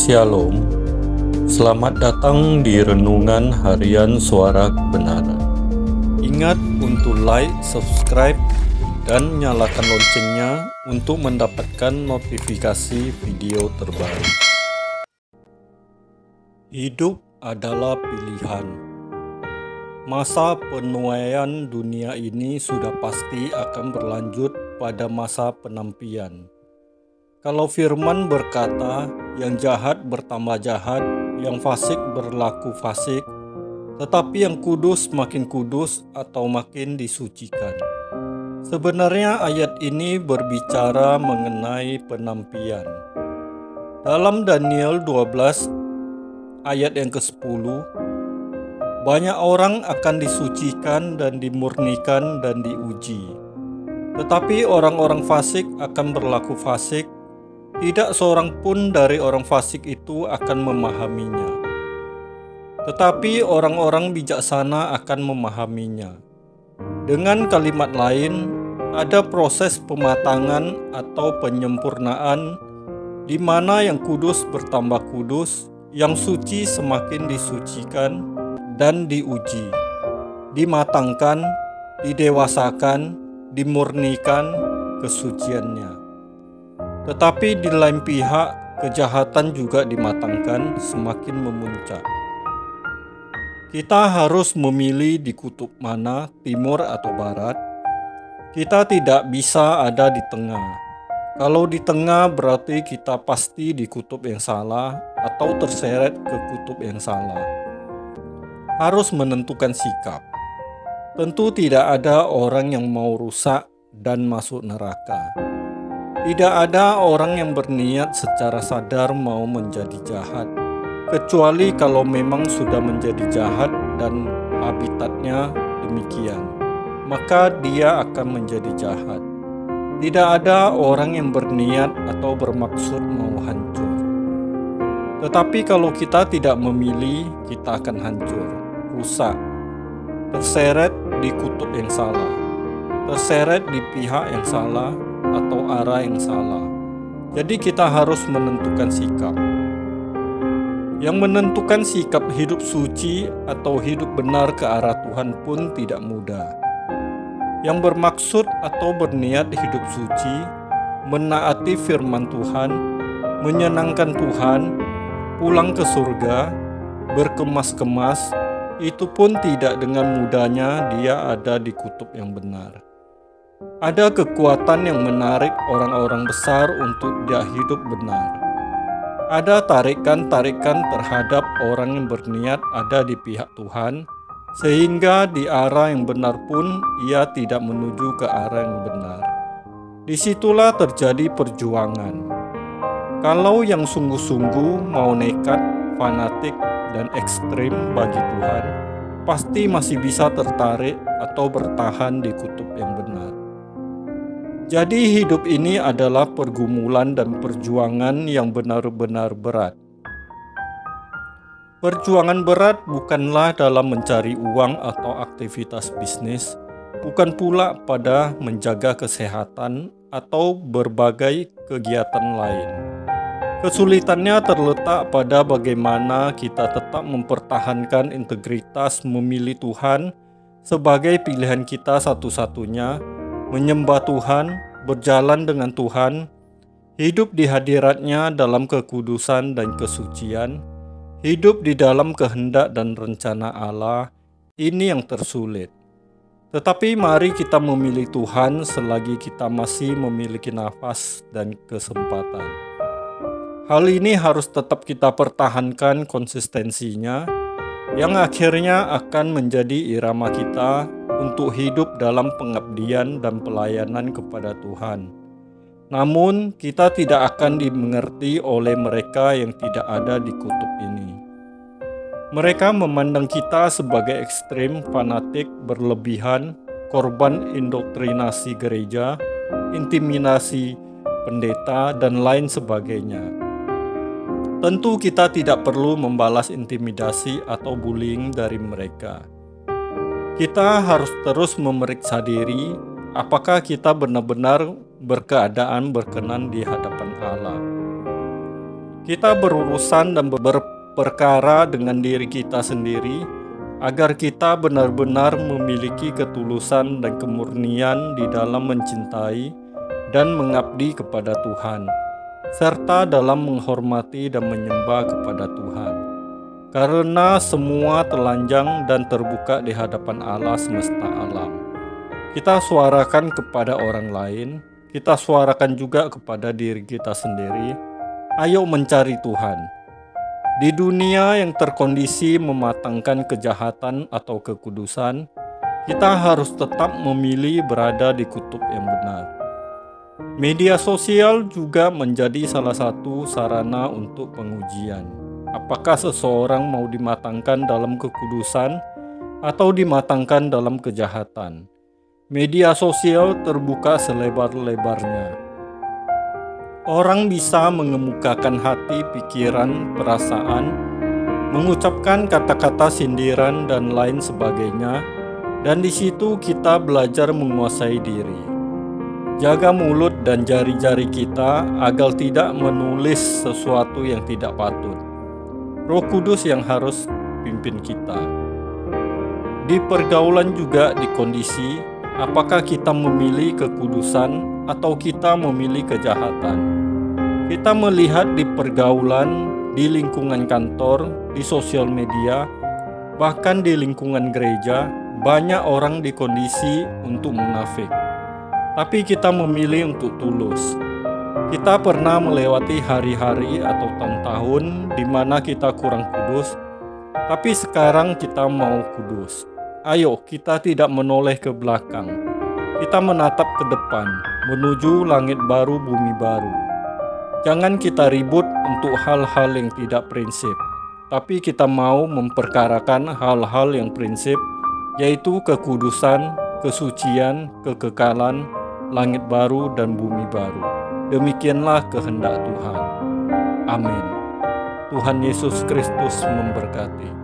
Shalom, selamat datang di Renungan Harian Suara Kebenaran. Ingat untuk like, subscribe, dan nyalakan loncengnya untuk mendapatkan notifikasi video terbaru. Hidup adalah pilihan. Masa penuaian dunia ini sudah pasti akan berlanjut pada masa penampian. Kalau firman berkata, yang jahat bertambah jahat, yang fasik berlaku fasik, tetapi yang kudus makin kudus atau makin disucikan. Sebenarnya ayat ini berbicara mengenai penampian. Dalam Daniel 12 ayat yang ke-10, banyak orang akan disucikan dan dimurnikan dan diuji. Tetapi orang-orang fasik akan berlaku fasik. Tidak seorang pun dari orang fasik itu akan memahaminya. Tetapi orang-orang bijaksana akan memahaminya. Dengan kalimat lain, ada proses pematangan atau penyempurnaan di mana yang kudus bertambah kudus, yang suci semakin disucikan dan diuji, dimatangkan, didewasakan, dimurnikan kesuciannya. Tetapi di lain pihak, kejahatan juga dimatangkan semakin memuncak. Kita harus memilih di kutub mana, timur atau barat. Kita tidak bisa ada di tengah. Kalau di tengah berarti kita pasti di kutub yang salah atau terseret ke kutub yang salah. Harus menentukan sikap. Tentu tidak ada orang yang mau rusak dan masuk neraka. Tidak ada orang yang berniat secara sadar mau menjadi jahat, kecuali kalau memang sudah menjadi jahat dan habitatnya demikian, maka dia akan menjadi jahat. Tidak ada orang yang berniat atau bermaksud mau hancur. Tetapi kalau kita tidak memilih, kita akan hancur, rusak, terseret di kutub yang salah, terseret di pihak yang salah, atau arah yang salah. Jadi kita harus menentukan sikap. Yang menentukan sikap hidup suci atau hidup benar ke arah Tuhan pun tidak mudah. Yang bermaksud atau berniat hidup suci, menaati firman Tuhan, menyenangkan Tuhan, pulang ke surga, berkemas-kemas, itu pun tidak dengan mudahnya dia ada di kutub yang benar. Ada kekuatan yang menarik orang-orang besar untuk dia hidup benar. Ada tarikan-tarikan terhadap orang yang berniat ada di pihak Tuhan, sehingga di arah yang benar pun ia tidak menuju ke arah yang benar. Disitulah terjadi perjuangan. Kalau yang sungguh-sungguh mau nekat, fanatik, dan ekstrim bagi Tuhan, pasti masih bisa tertarik atau bertahan di kutub yang benar. Jadi hidup ini adalah pergumulan dan perjuangan yang benar-benar berat. Perjuangan berat bukanlah dalam mencari uang atau aktivitas bisnis, bukan pula pada menjaga kesehatan atau berbagai kegiatan lain. Kesulitannya terletak pada bagaimana kita tetap mempertahankan integritas memilih Tuhan sebagai pilihan kita satu-satunya, menyembah Tuhan, berjalan dengan Tuhan, hidup di hadirat-Nya dalam kekudusan dan kesucian, hidup di dalam kehendak dan rencana Allah. Ini yang tersulit. Tetapi mari kita memilih Tuhan selagi kita masih memiliki nafas dan kesempatan. Hal ini harus tetap kita pertahankan konsistensinya, yang akhirnya akan menjadi irama kita untuk hidup dalam pengabdian dan pelayanan kepada Tuhan. Namun, kita tidak akan dimengerti oleh mereka yang tidak ada di kutub ini. Mereka memandang kita sebagai ekstrim, fanatik, berlebihan, korban indoktrinasi gereja, intimidasi pendeta, dan lain sebagainya. Tentu kita tidak perlu membalas intimidasi atau bullying dari mereka. Kita harus terus memeriksa diri, apakah kita benar-benar berkeadaan berkenan di hadapan Allah. Kita berurusan dan berperkara dengan diri kita sendiri, agar kita benar-benar memiliki ketulusan dan kemurnian di dalam mencintai dan mengabdi kepada Tuhan, serta dalam menghormati dan menyembah kepada Tuhan. Karena semua telanjang dan terbuka di hadapan Allah semesta alam. Kita suarakan kepada orang lain, kita suarakan juga kepada diri kita sendiri. Ayo mencari Tuhan. Di dunia yang terkondisi mematangkan kejahatan atau kekudusan, kita harus tetap memilih berada di kutub yang benar. Media sosial juga menjadi salah satu sarana untuk pengujian. Apakah seseorang mau dimatangkan dalam kekudusan atau dimatangkan dalam kejahatan? Media sosial terbuka selebar-lebarnya. Orang bisa mengemukakan hati, pikiran, perasaan, mengucapkan kata-kata sindiran dan lain sebagainya, dan di situ kita belajar menguasai diri. Jaga mulut dan jari-jari kita agar tidak menulis sesuatu yang tidak patut. Roh Kudus yang harus pimpin kita. Di pergaulan juga dikondisi, apakah kita memilih kekudusan atau kita memilih kejahatan. Kita melihat di pergaulan, di lingkungan kantor, di sosial media, bahkan di lingkungan gereja, banyak orang dikondisi untuk munafik. Tapi kita memilih untuk tulus. Kita pernah melewati hari-hari atau tahun-tahun di mana kita kurang kudus, tapi sekarang kita mau kudus. Ayo, kita tidak menoleh ke belakang. Kita menatap ke depan, menuju langit baru, bumi baru. Jangan kita ribut untuk hal-hal yang tidak prinsip, tapi kita mau memperkarakan hal-hal yang prinsip, yaitu kekudusan, kesucian, kekekalan, langit baru, dan bumi baru. Demikianlah kehendak Tuhan. Amin. Tuhan Yesus Kristus memberkati.